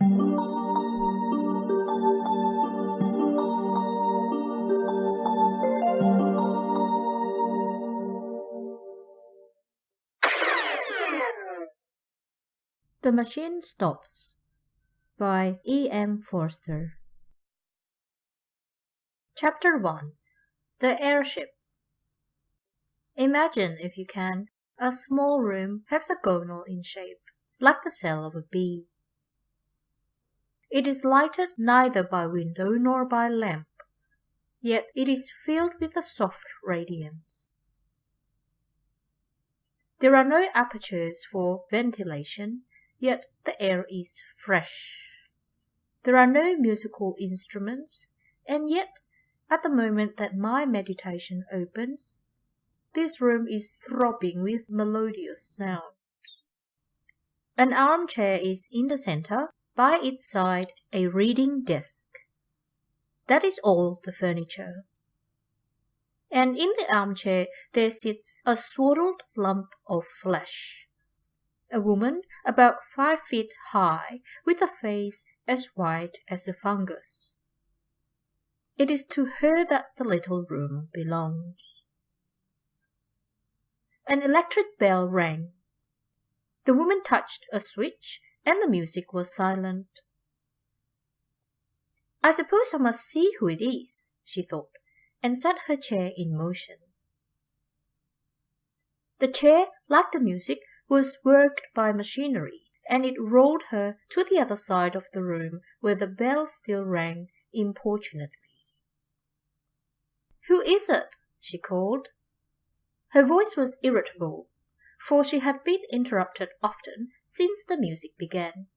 The Machine Stops by E.M. Forster. Chapter 1. The Airship. Imagine, if you can, a small room hexagonal in shape, like the cell of a bee. It is lighted neither by window nor by lamp, yet it is filled with a soft radiance. There are no apertures for ventilation, yet the air is fresh. There are no musical instruments, and yet, at the moment that my meditation opens, this room is throbbing with melodious sound. An armchair is in the center, by its side a reading desk. That is all the furniture. And in the armchair there sits a swaddled lump of flesh. A woman about 5 feet high, with a face as white as a fungus. It is to her that the little room belongs. An electric bell rang. The woman touched a switch, and the music was silent. I suppose I must see who it is, she thought, and set her chair in motion. The chair, like the music, was worked by machinery, and it rolled her to the other side of the room where the bell still rang importunately. "Who is it?" she called. Her voice was irritable, for she had been interrupted often since the music began.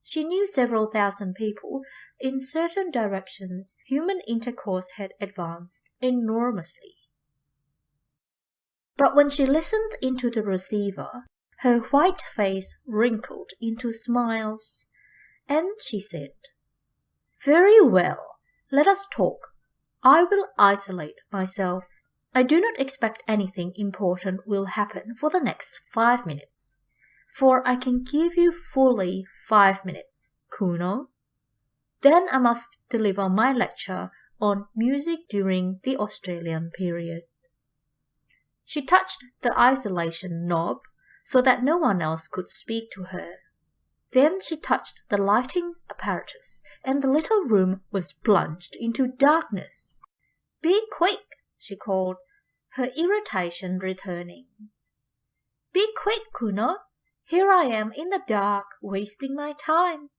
She knew several thousand people. In certain directions human intercourse had advanced enormously. But when she listened into the receiver, her white face wrinkled into smiles, and she said, "Very well, let us talk. I will isolate myself. I do not expect anything important will happen for the next 5 minutes, for I can give you fully 5 minutes, Kuno. Then I must deliver my lecture on music during the Australian period." She touched the isolation knob so that no one else could speak to her. Then she touched the lighting apparatus, and the little room was plunged into darkness. "Be quick," she called, her irritation returning. "Be quick, Kuno. Here I am in the dark, wasting my time."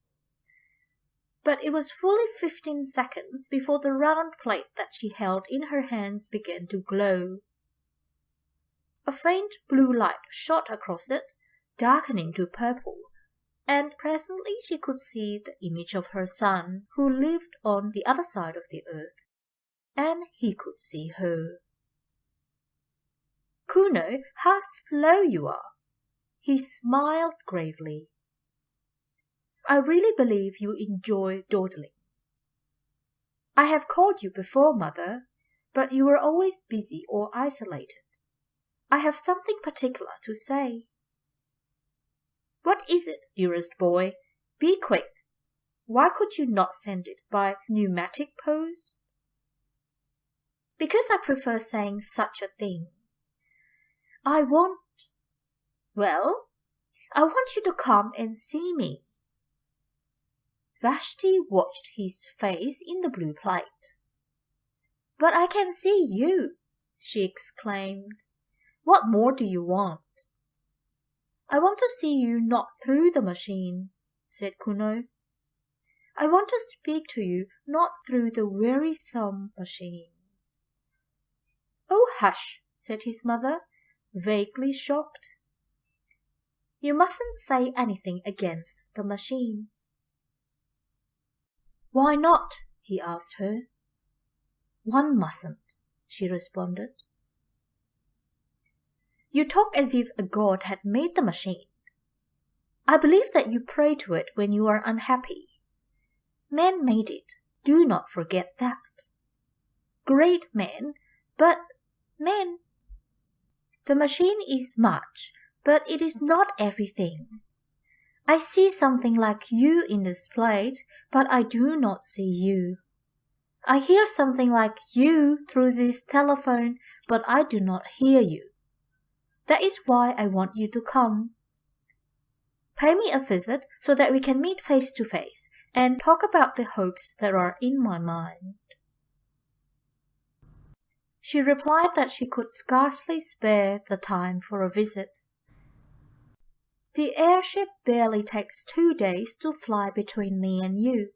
But it was fully 15 seconds before the round plate that she held in her hands began to glow. A faint blue light shot across it, darkening to purple, and presently she could see the image of her son, who lived on the other side of the earth, and he could see her. "Kuno, how slow you are!" He smiled gravely. "I really believe you enjoy dawdling. I have called you before, Mother, but you were always busy or isolated. I have something particular to say." "What is it, dearest boy? Be quick. Why could you not send it by pneumatic post?" "Because I prefer saying such a thing. I want you to come and see me." Vashti watched his face in the blue plate. "But I can see you," she exclaimed. "What more do you want?" "I want to see you not through the machine," said Kuno. "I want to speak to you not through the wearisome machine." "Oh, hush," said his mother, vaguely shocked. "You mustn't say anything against the machine." "Why not?" he asked her. "One mustn't," she responded. "You talk as if a god had made the machine. I believe that you pray to it when you are unhappy. Man made it. Do not forget that. Great man, but man. The machine is much, but it is not everything. I see something like you in this plate, but I do not see you. I hear something like you through this telephone, but I do not hear you. That is why I want you to come. Pay me a visit so that we can meet face to face and talk about the hopes that are in my mind. She replied that she could scarcely spare the time for a visit. The airship barely takes 2 days to fly between me and you.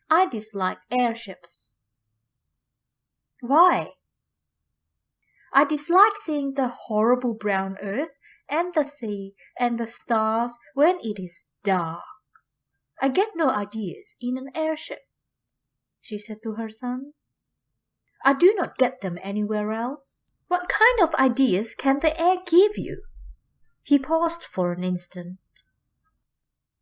I dislike airships. Why? I dislike seeing the horrible brown earth and the sea and the stars when it is dark. I get no ideas in an airship, she said to her son. I do not get them anywhere else. What kind of ideas can the air give you? He paused for an instant.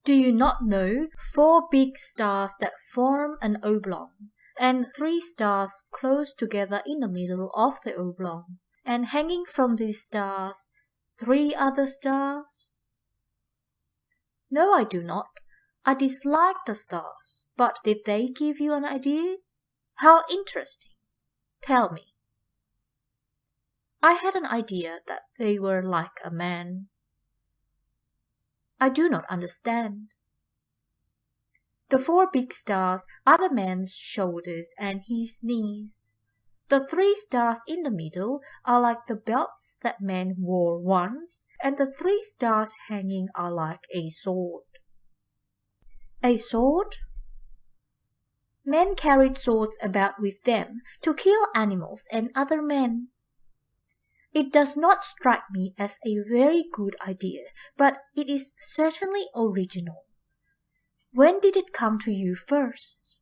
Do you not know 4 big stars that form an oblong, and 3 stars close together in the middle of the oblong, and hanging from these stars, 3 other stars? No, I do not. I dislike the stars, but did they give you an idea? How interesting. Tell me. I had an idea that they were like a man. I do not understand. The 4 big stars are the man's shoulders and his knees. The 3 stars in the middle are like the belts that men wore once, and the 3 stars hanging are like a sword. A sword? Men carried swords about with them to kill animals and other men. It does not strike me as a very good idea, but it is certainly original. When did it come to you first?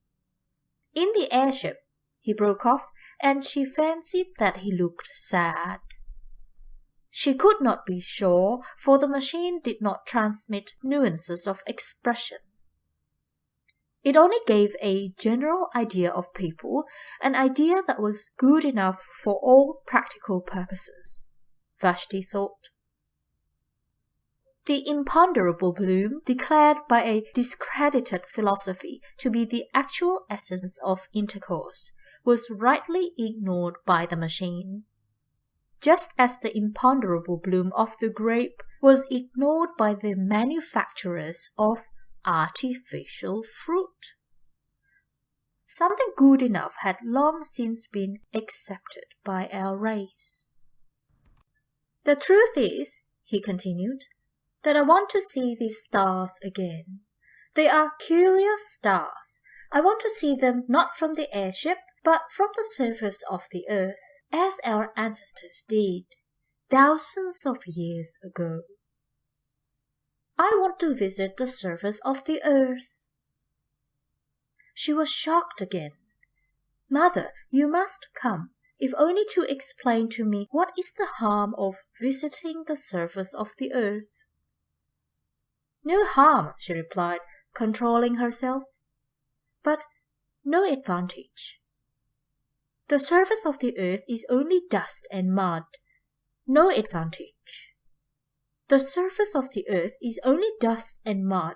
In the airship, he broke off, and she fancied that he looked sad. She could not be sure, for the machine did not transmit nuances of expression. It only gave a general idea of people, an idea that was good enough for all practical purposes, Vashti thought. The imponderable bloom, declared by a discredited philosophy to be the actual essence of intercourse, was rightly ignored by the machine. Just as the imponderable bloom of the grape was ignored by the manufacturers of artificial fruit. Something good enough had long since been accepted by our race. The truth is, he continued, that I want to see these stars again. They are curious stars. I want to see them not from the airship, but from the surface of the earth, as our ancestors did, thousands of years ago. I want to visit the surface of the earth. She was shocked again. Mother, you must come, if only to explain to me what is the harm of visiting the surface of the earth. No harm, she replied, controlling herself, but no advantage. The surface of the earth is only dust and mud, no advantage. The surface of the earth is only dust and mud,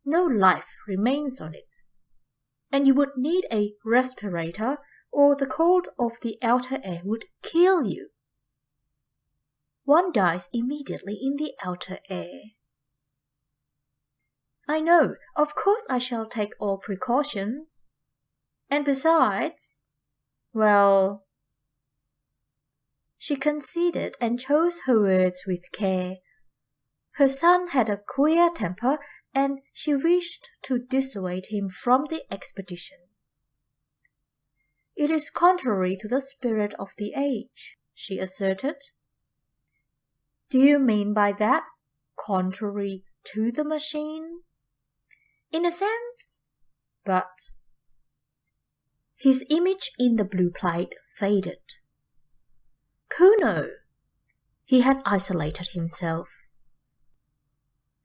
no life remains on it. And you would need a respirator, or the cold of the outer air would kill you. One dies immediately in the outer air. I know, of course I shall take all precautions. And besides, well... She considered and chose her words with care. Her son had a queer temper, and she wished to dissuade him from the expedition. It is contrary to the spirit of the age, she asserted. Do you mean by that, contrary to the machine? In a sense, but... His image in the blue plate faded. Kuno! He had isolated himself.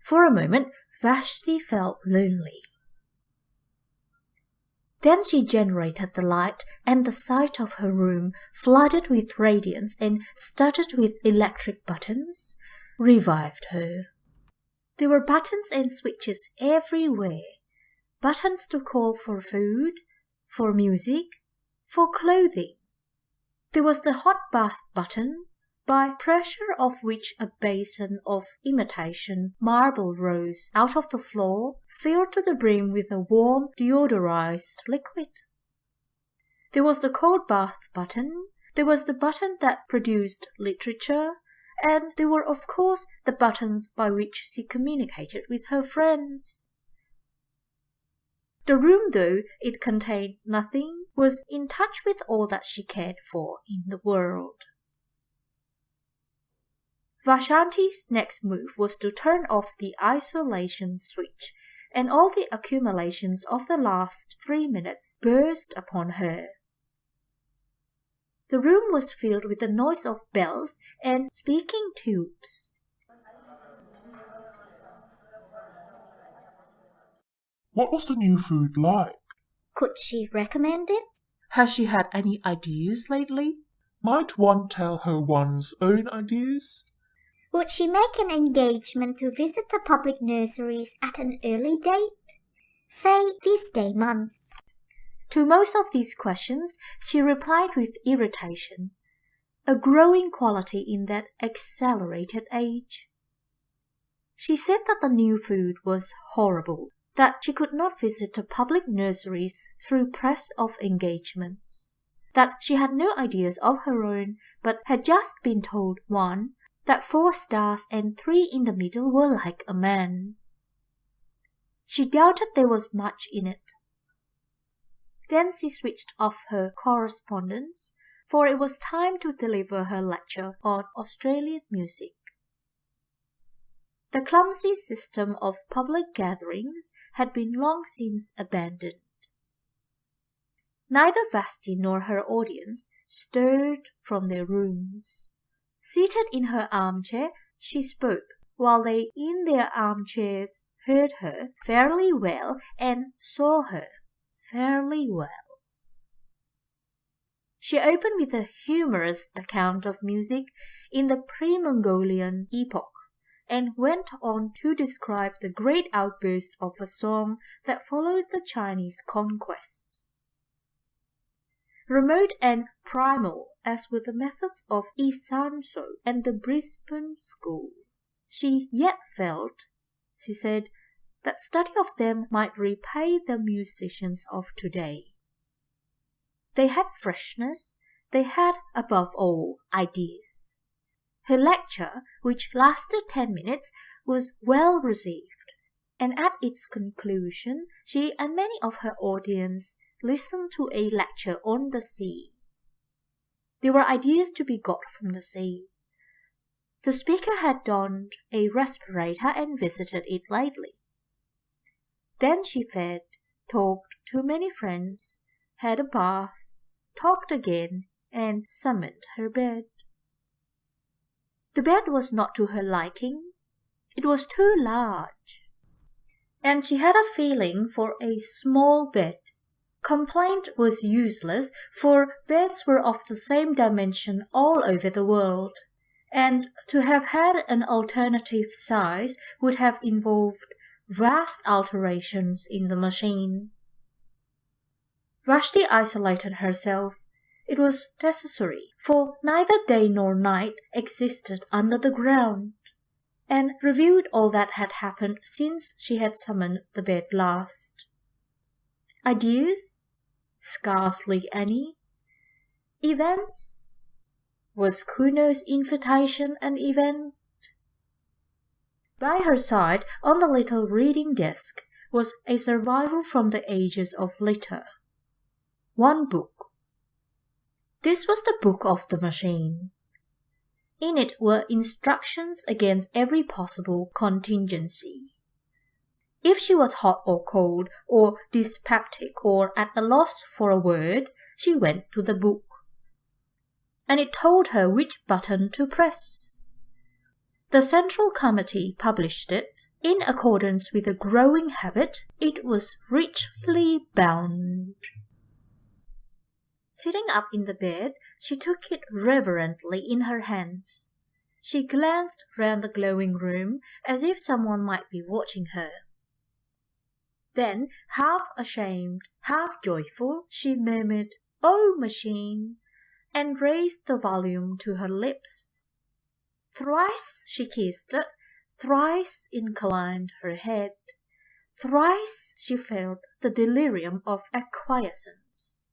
For a moment, Vashti felt lonely. Then she generated the light, and the sight of her room, flooded with radiance and studded with electric buttons, revived her. There were buttons and switches everywhere. Buttons to call for food, for music, for clothing. There was the hot bath button, by pressure of which a basin of imitation marble rose out of the floor, filled to the brim with a warm deodorized liquid. There was the cold bath button, there was the button that produced literature, and there were of course the buttons by which she communicated with her friends. The room, though it contained nothing, was in touch with all that she cared for in the world. Vashanti's next move was to turn off the isolation switch, and all the accumulations of the last 3 minutes burst upon her. The room was filled with the noise of bells and speaking tubes. What was the new food like? Could she recommend it? Has she had any ideas lately? Might one tell her one's own ideas? Would she make an engagement to visit the public nurseries at an early date? Say this day month. To most of these questions, she replied with irritation, a growing quality in that accelerated age. She said that the new food was horrible, that she could not visit the public nurseries through press of engagements, that she had no ideas of her own, but had just been told one, that 4 stars and 3 in the middle were like a man. She doubted there was much in it. Then she switched off her correspondence, for it was time to deliver her lecture on Australian music. The clumsy system of public gatherings had been long since abandoned. Neither Vashti nor her audience stirred from their rooms. Seated in her armchair, she spoke, while they in their armchairs heard her fairly well and saw her fairly well. She opened with a humorous account of music in the pre-Mongolian epoch, and went on to describe the great outburst of a song that followed the Chinese conquests. Remote and primal as were the methods of Isanso and the Brisbane school, she yet felt, she said, that study of them might repay the musicians of today. They had freshness, they had, above all, ideas. Her lecture, which lasted 10 minutes, was well received, and at its conclusion she and many of her audience listened to a lecture on the sea. There were ideas to be got from the sea. The speaker had donned a respirator and visited it lately. Then she fed, talked to many friends, had a bath, talked again, and summoned her bed. The bed was not to her liking. It was too large, and she had a feeling for a small bed. Complaint was useless, for beds were of the same dimension all over the world, and to have had an alternative size would have involved vast alterations in the machine. Vashti isolated herself. It was necessary, for neither day nor night existed under the ground, and reviewed all that had happened since she had summoned the bed last. Ideas? Scarcely any. Events? Was Kuno's invitation an event? By her side, on the little reading desk, was a survival from the ages of litter. One book. This was the book of the machine. In it were instructions against every possible contingency. If she was hot or cold, or dyspeptic, or at a loss for a word, she went to the book, and it told her which button to press. The Central Committee published it. In accordance with a growing habit, it was richly bound. Sitting up in the bed, she took it reverently in her hands. She glanced round the glowing room as if someone might be watching her. Then, half ashamed, half joyful, she murmured, "Oh, machine," and raised the volume to her lips. Thrice she kissed it, thrice inclined her head, thrice she felt the delirium of acquiescence.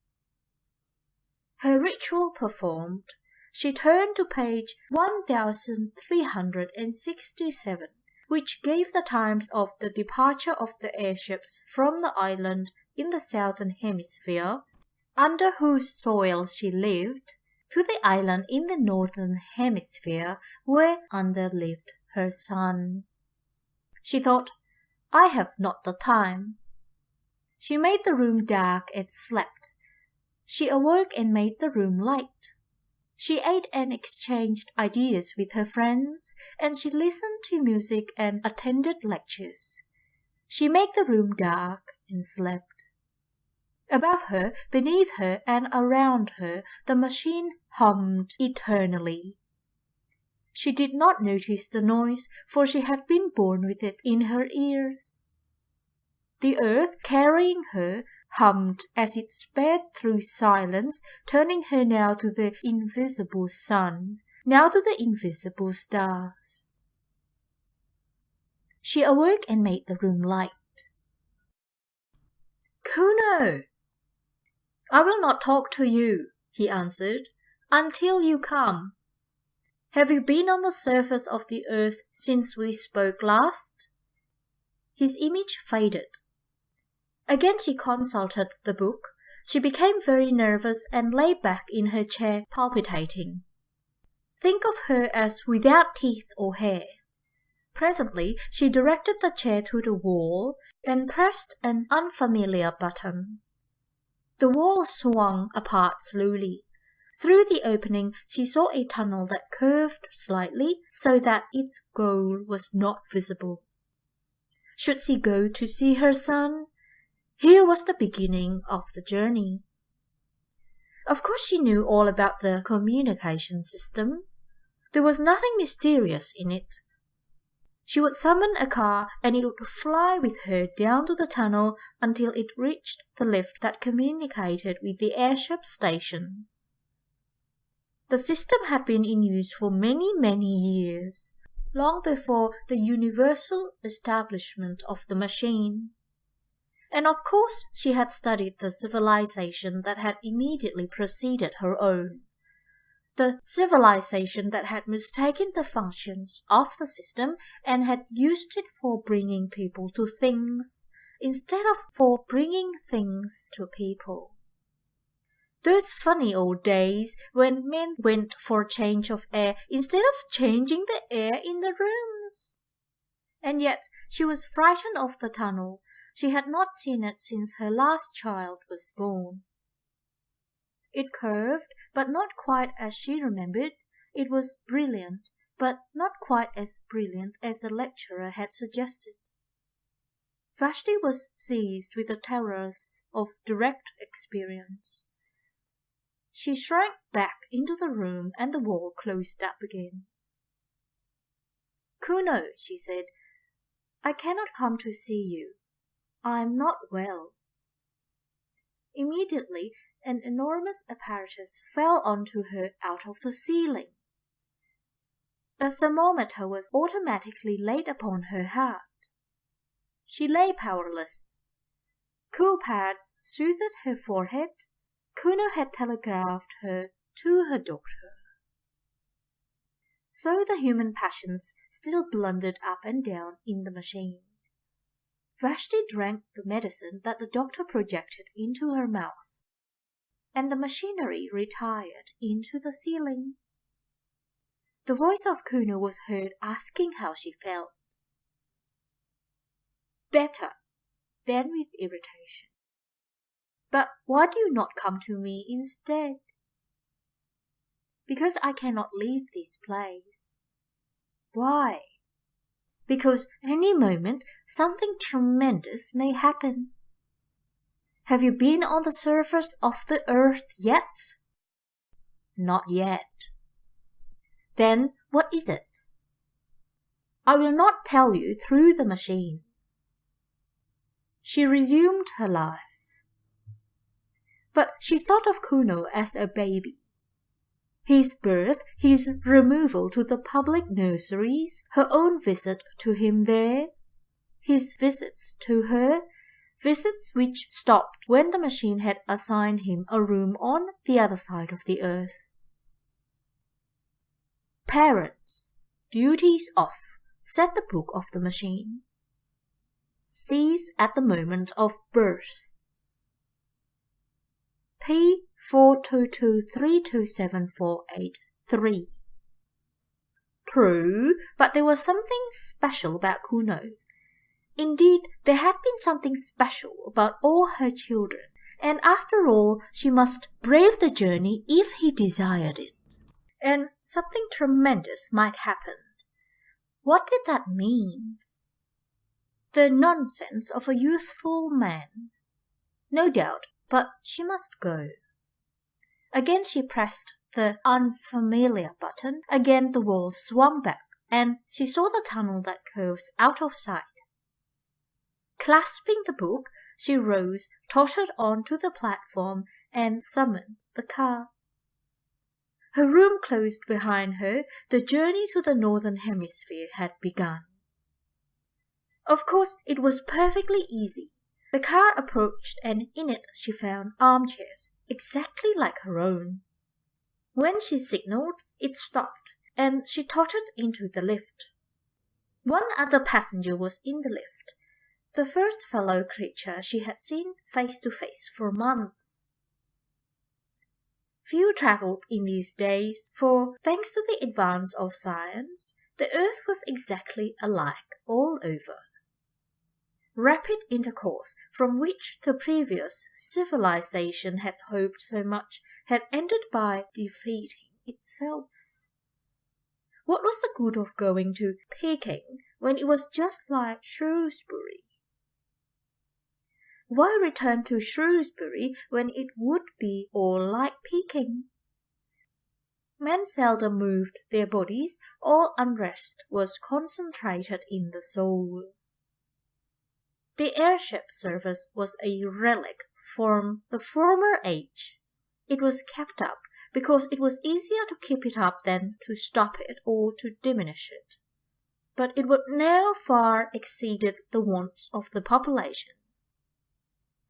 Her ritual performed, she turned to page 1367, which gave the times of the departure of the airships from the island in the southern hemisphere, under whose soil she lived, to the island in the northern hemisphere, where under lived her son. She thought, "I have not the time." She made the room dark and slept. She awoke and made the room light. She ate and exchanged ideas with her friends, and she listened to music and attended lectures. She made the room dark and slept. Above her, beneath her, and around her, the machine hummed eternally. She did not notice the noise, for she had been born with it in her ears. The earth, carrying her, hummed as it sped through silence, turning her now to the invisible sun, now to the invisible stars. She awoke and made the room light. "Kuno!" "I will not talk to you," he answered, "until you come. Have you been on the surface of the earth since we spoke last?" His image faded. Again she consulted the book. She became very nervous and lay back in her chair, palpitating. Think of her as without teeth or hair. Presently she directed the chair to the wall and pressed an unfamiliar button. The wall swung apart slowly. Through the opening she saw a tunnel that curved slightly so that its goal was not visible. Should she go to see her son? Here was the beginning of the journey. Of course she knew all about the communication system. There was nothing mysterious in it. She would summon a car and it would fly with her down to the tunnel until it reached the lift that communicated with the airship station. The system had been in use for many, many years, long before the universal establishment of the machine. And of course she had studied the civilization that had immediately preceded her own. The civilization that had mistaken the functions of the system and had used it for bringing people to things, instead of for bringing things to people. Those funny old days when men went for a change of air instead of changing the air in the rooms. And yet she was frightened of the tunnel. She had not seen it since her last child was born. It curved, but not quite as she remembered. It was brilliant, but not quite as brilliant as the lecturer had suggested. Vashti was seized with the terrors of direct experience. She shrank back into the room and the wall closed up again. "Kuno," she said, "I cannot come to see you. I am not well." Immediately, an enormous apparatus fell onto her out of the ceiling. A thermometer was automatically laid upon her heart. She lay powerless. Cool pads soothed her forehead. Kuno had telegraphed her to her doctor. So the human passions still blundered up and down in the machine. Vashti drank the medicine that the doctor projected into her mouth, and the machinery retired into the ceiling. The voice of Kuno was heard asking how she felt. "Better," then with irritation. "But why do you not come to me instead?" "Because I cannot leave this place." "Why?" "Because any moment something tremendous may happen." "Have you been on the surface of the earth yet?" "Not yet." "Then What is it? I will not tell you through the machine. She resumed her life. But she thought of Kuno as a baby. His birth, his removal to the public nurseries, her own visit to him there, his visits to her, visits which stopped when the machine had assigned him a room on the other side of the earth. Parents, duties off, said the book of the machine. Cease at the moment of birth. P422327483. True, but there was something special about Kuno. Indeed, there had been something special about all her children, and after all, she must brave the journey if he desired it. And something tremendous might happen. What did that mean? The nonsense of a youthful man. No doubt, but she must go. Again she pressed the unfamiliar button. Again the wall swung back, and she saw the tunnel that curves out of sight. Clasping the book, she rose, tottered onto the platform, and summoned the car. Her room closed behind her. The journey to the Northern Hemisphere had begun. Of course, it was perfectly easy. The car approached, and in it she found armchairs, exactly like her own. When she signalled, it stopped, and she tottered into the lift. One other passenger was in the lift, the first fellow creature she had seen face to face for months. Few travelled in these days, for, thanks to the advance of science, the earth was exactly alike all over. Rapid intercourse, from which the previous civilization had hoped so much, had ended by defeating itself. What was the good of going to Peking when it was just like Shrewsbury? Why return to Shrewsbury when it would be all like Peking? Men seldom moved their bodies. All unrest was concentrated in the soul. The airship service was a relic from the former age. It was kept up because it was easier to keep it up than to stop it or to diminish it. But it would now far exceeded the wants of the population.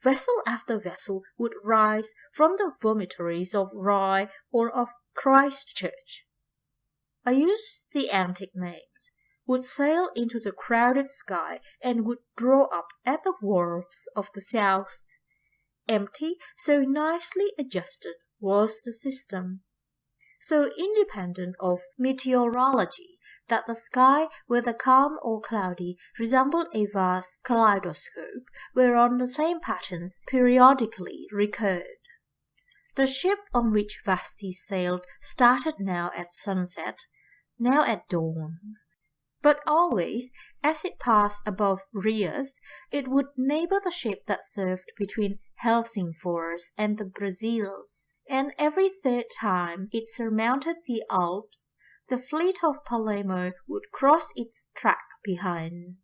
Vessel after vessel would rise from the vomitories of Rye or of Christchurch. I use the antique names, would sail into the crowded sky and would draw up at the wharves of the south. Empty, so nicely adjusted was the system, so independent of meteorology that the sky, whether calm or cloudy, resembled a vast kaleidoscope whereon the same patterns periodically recurred. The ship on which Vashti sailed started now at sunset, now at dawn. But always, as it passed above Rias, it would neighbor the ship that served between Helsingfors and the Brazils, and every third time it surmounted the Alps, the fleet of Palermo would cross its track behind.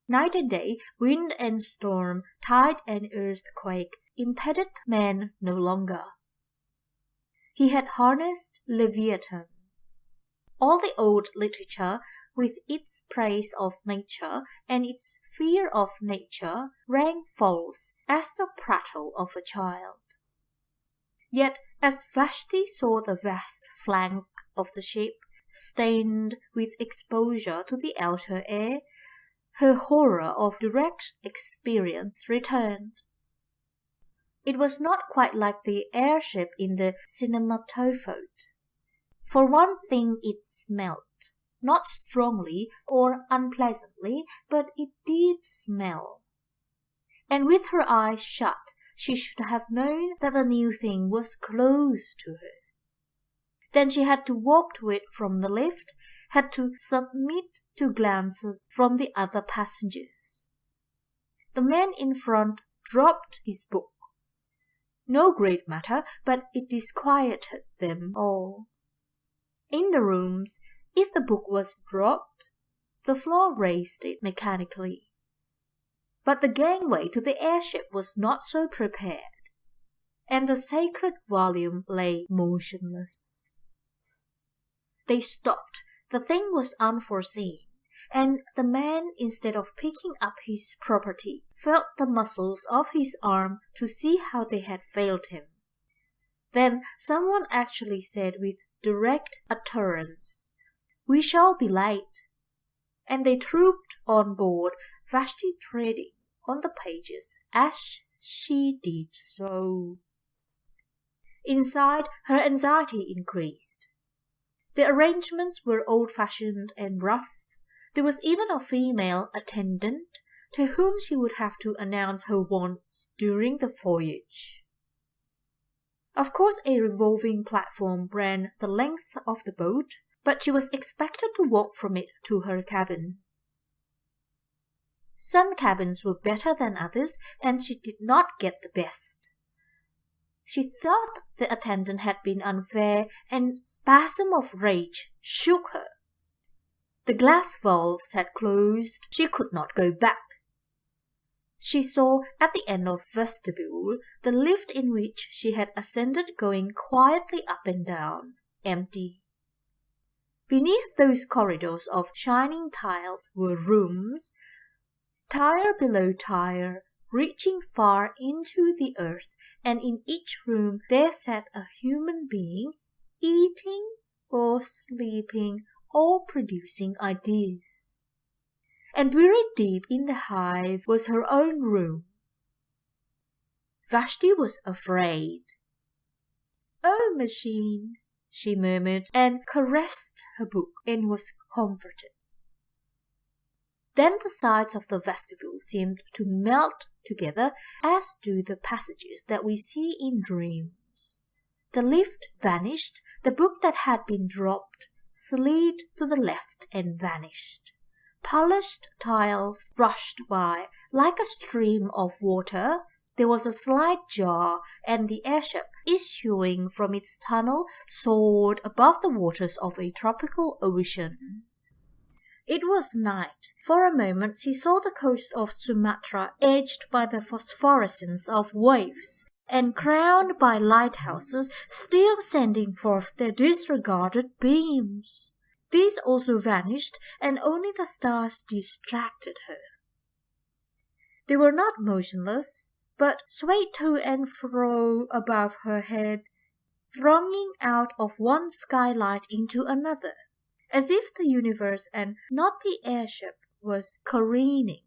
Night and day, wind and storm, tide and earthquake impeded man no longer. He had harnessed Leviathan. All the old literature, with its praise of nature and its fear of nature, rang false as the prattle of a child. Yet, as Vashti saw the vast flank of the ship, stained with exposure to the outer air, her horror of direct experience returned. It was not quite like the airship in the cinematophote. For one thing, it smelt, not strongly or unpleasantly, but it did smell. And with her eyes shut, she should have known that the new thing was close to her. Then she had to walk to it from the lift, had to submit to glances from the other passengers. The man in front dropped his book. No great matter, but it disquieted them all. In the rooms, if the book was dropped, the floor raised it mechanically. But the gangway to the airship was not so prepared, and the sacred volume lay motionless. They stopped. The thing was unforeseen, and the man, instead of picking up his property, felt the muscles of his arm to see how they had failed him. Then someone actually said with direct utterance, "We shall be late," and they trooped on board, Vashti treading on the pages as she did so. Inside, her anxiety increased. The arrangements were old-fashioned and rough. There was even a female attendant to whom she would have to announce her wants during the voyage. Of course, a revolving platform ran the length of the boat, but she was expected to walk from it to her cabin. Some cabins were better than others, and she did not get the best. She thought the attendant had been unfair, and a spasm of rage shook her. The glass valves had closed. She could not go back. She saw at the end of the vestibule the lift in which she had ascended going quietly up and down, empty. Beneath those corridors of shining tiles were rooms, tier below tier, reaching far into the earth, and in each room there sat a human being, eating or sleeping or producing ideas. And buried deep in the hive was her own room. Vashti was afraid. "Oh, machine," she murmured, and caressed her book and was comforted. Then the sides of the vestibule seemed to melt together, as do the passages that we see in dreams. The lift vanished, the book that had been dropped slid to the left and vanished. Polished tiles rushed by like a stream of water. There was a slight jar, and the airship, issuing from its tunnel, soared above the waters of a tropical ocean. It was night. For a moment he saw the coast of Sumatra edged by the phosphorescence of waves, and crowned by lighthouses still sending forth their disregarded beams. These also vanished, and only the stars distracted her. They were not motionless, but swayed to and fro above her head, thronging out of one skylight into another, as if the universe and not the airship was careening.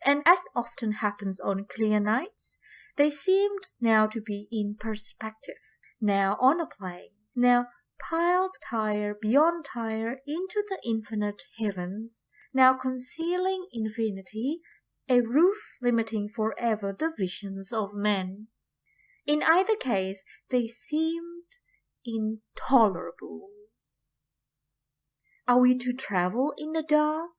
And as often happens on clear nights, they seemed now to be in perspective, now on a plane, now piled tier beyond tier into the infinite heavens, now concealing infinity, a roof limiting forever the visions of men. In either case, they seemed intolerable. "Are we to travel in the dark?"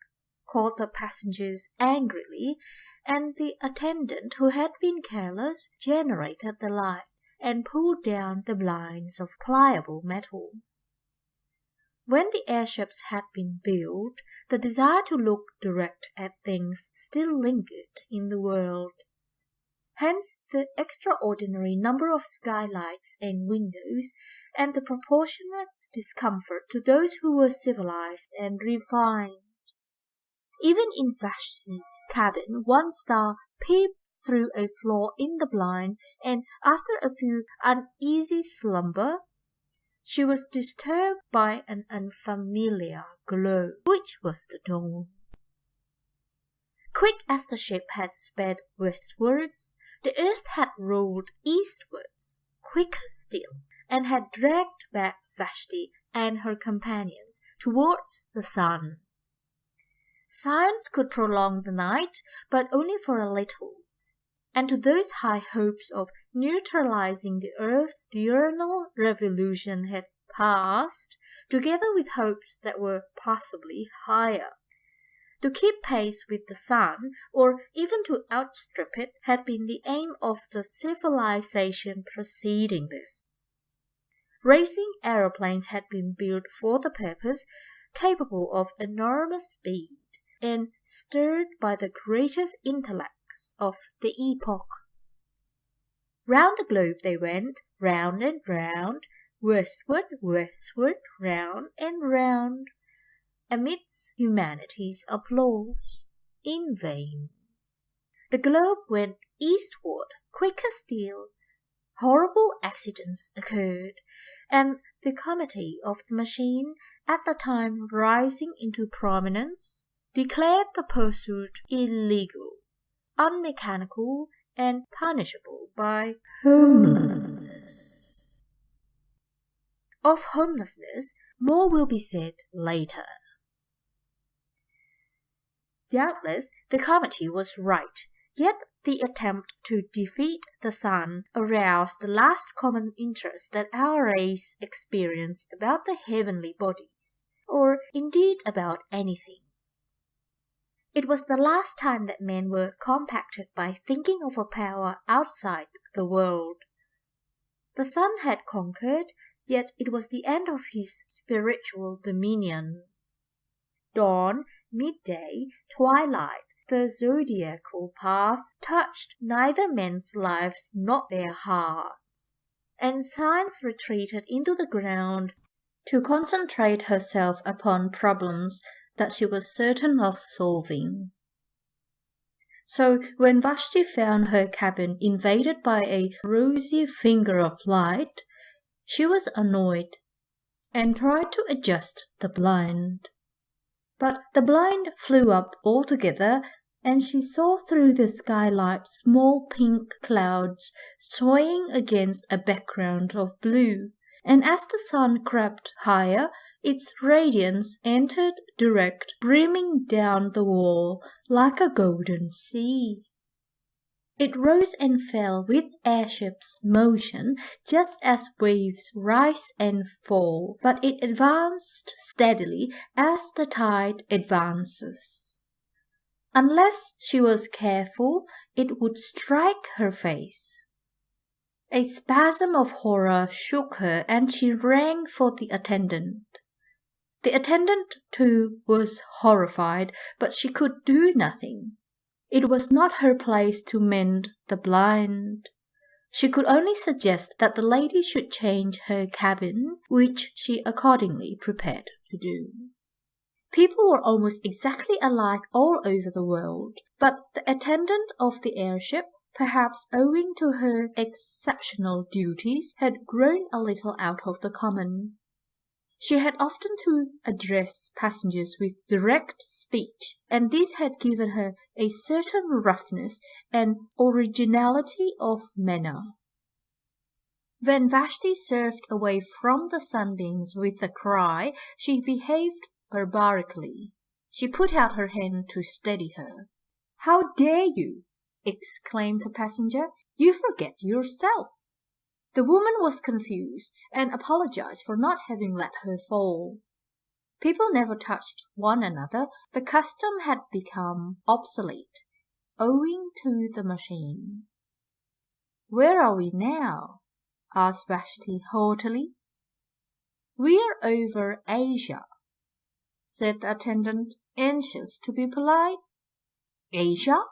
called the passengers angrily, and the attendant, who had been careless, generated the light and pulled down the blinds of pliable metal. When the airships had been built, the desire to look direct at things still lingered in the world. Hence the extraordinary number of skylights and windows, and the proportionate discomfort to those who were civilized and refined. Even in Vashti's cabin, one star peeped through a flaw in the blind, and after a few uneasy slumber, she was disturbed by an unfamiliar glow, which was the dawn. Quick as the ship had sped westwards, the earth had rolled eastwards, quicker still, and had dragged back Vashti and her companions towards the sun. Science could prolong the night, but only for a little, and to those high hopes of neutralizing the earth's diurnal revolution had passed, together with hopes that were possibly higher. To keep pace with the sun, or even to outstrip it, had been the aim of the civilization preceding this. Racing aeroplanes had been built for the purpose, capable of enormous speed, and stirred by the greatest intellects of the epoch. Round the globe they went, round and round, westward, westward, round and round, amidst humanity's applause. In vain. The globe went eastward quicker still. Horrible accidents occurred, and the committee of the machine, at the time rising into prominence, declared the pursuit illegal, unmechanical, and punishable by homelessness. Of homelessness, more will be said later. Doubtless, the committee was right, yet the attempt to defeat the sun aroused the last common interest that our race experienced about the heavenly bodies, or indeed about anything. It was the last time that men were compacted by thinking of a power outside the world. The sun had conquered, yet it was the end of his spiritual dominion. Dawn, midday, twilight, the zodiacal path touched neither men's lives nor their hearts, and science retreated into the ground to concentrate herself upon problems that she was certain of solving. So when Vashti found her cabin invaded by a rosy finger of light, she was annoyed and tried to adjust the blind. But the blind flew up altogether, and she saw through the skylight small pink clouds swaying against a background of blue, and as the sun crept higher, its radiance entered direct, brimming down the wall like a golden sea. It rose and fell with airship's motion, just as waves rise and fall, but it advanced steadily as the tide advances. Unless she was careful, it would strike her face. A spasm of horror shook her, and she rang for the attendant. The attendant, too, was horrified, but she could do nothing. It was not her place to mend the blind. She could only suggest that the lady should change her cabin, which she accordingly prepared to do. People were almost exactly alike all over the world, but the attendant of the airship, perhaps owing to her exceptional duties, had grown a little out of the common. She had often to address passengers with direct speech, and this had given her a certain roughness and originality of manner. When Vashti served away from the sunbeams with a cry, she behaved barbarically. She put out her hand to steady her. "How dare you?" exclaimed the passenger. "You forget yourself." The woman was confused and apologized for not having let her fall. People never touched one another. The custom had become obsolete, owing to the machine. "Where are we now?" asked Vashti haughtily. "We are over Asia," said the attendant, anxious to be polite. "Asia?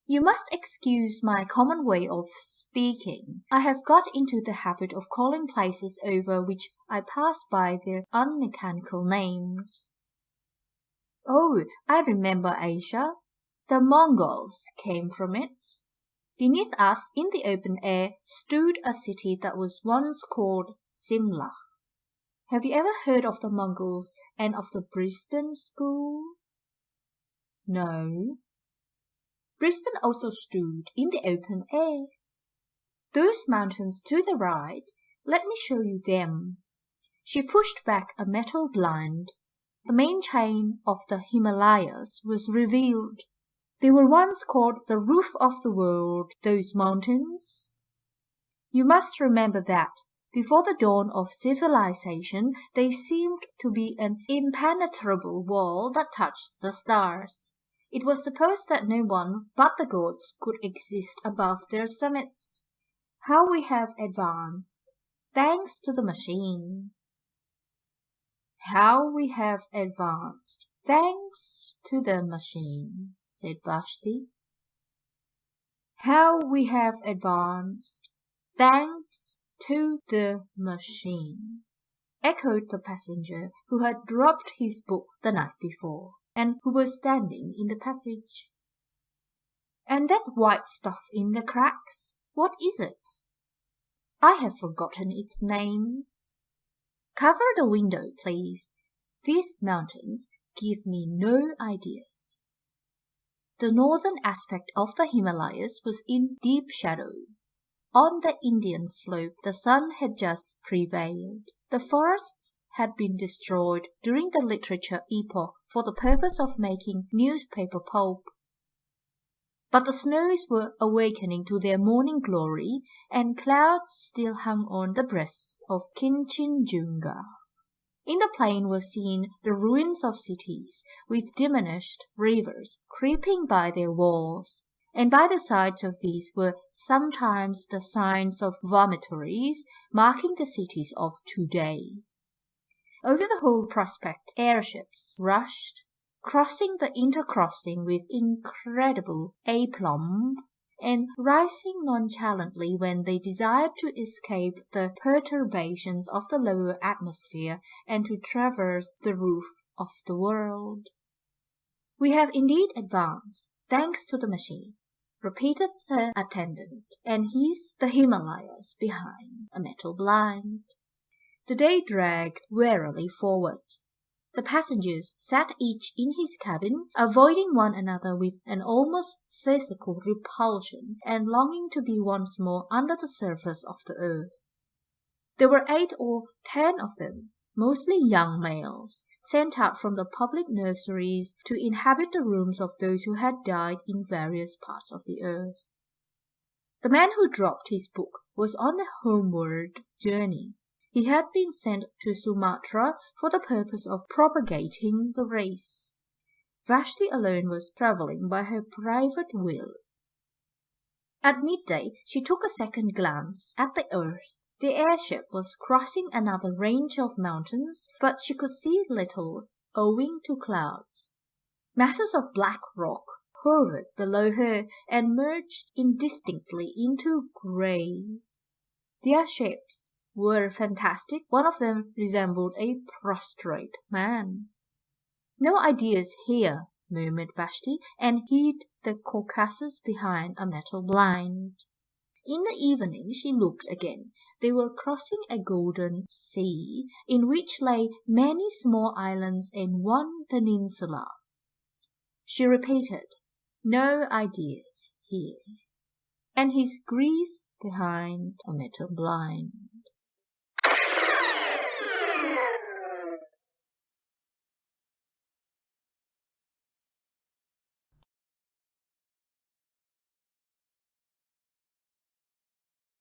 You must excuse my common way of speaking. I have got into the habit of calling places over which I pass by their unmechanical names." "Oh, I remember Asia. The Mongols came from it. Beneath us, in the open air, stood a city that was once called Simla. Have you ever heard of the Mongols and of the Brisbane School?" "No." Brisbane also stood in the open air. "Those mountains to the right, let me show you them." She pushed back a metal blind. The main chain of the Himalayas was revealed. They were once called the roof of the world, those mountains. You must remember that, before the dawn of civilization, they seemed to be an impenetrable wall that touched the stars. It was supposed that no one but the gods could exist above their summits. How we have advanced! thanks to the machine." "How we have advanced, thanks to the machine," said Vashti. "How we have advanced, thanks to the machine," echoed the passenger who had dropped his book the night before, and who was standing in the passage. "And that white stuff in the cracks, what is it?" "I have forgotten its name." "Cover the window, please. These mountains give me no ideas." The northern aspect of the Himalayas was in deep shadow. On the Indian slope the sun had just prevailed. The forests had been destroyed during the literature epoch for the purpose of making newspaper pulp. But the snows were awakening to their morning glory, and clouds still hung on the breasts of Kinchinjunga. In the plain were seen the ruins of cities, with diminished rivers creeping by their walls, and by the sides of these were sometimes the signs of vomitories marking the cities of today. Over the whole prospect airships rushed, crossing the intercrossing with incredible aplomb, and rising nonchalantly when they desired to escape the perturbations of the lower atmosphere and to traverse the roof of the world. "We have indeed advanced, thanks to the machine," repeated the attendant, and hissed the Himalayas behind a metal blind. The day dragged wearily forward. The passengers sat each in his cabin, avoiding one another with an almost physical repulsion and longing to be once more under the surface of the earth. There were 8 or 10 of them, mostly young males, sent out from the public nurseries to inhabit the rooms of those who had died in various parts of the earth. The man who dropped his book was on a homeward journey. He had been sent to Sumatra for the purpose of propagating the race. Vashti alone was travelling by her private will. At midday she took a second glance at the earth. The airship was crossing another range of mountains, but she could see little owing to clouds. Masses of black rock hovered below her and merged indistinctly into grey. Their shapes were fantastic. One of them resembled a prostrate man. "No ideas here," murmured Vashti, and hid the Caucasus behind a metal blind. In the evening she looked again. They were crossing a golden sea, in which lay many small islands and one peninsula. She repeated, "No ideas here," and his grease behind a metal blind.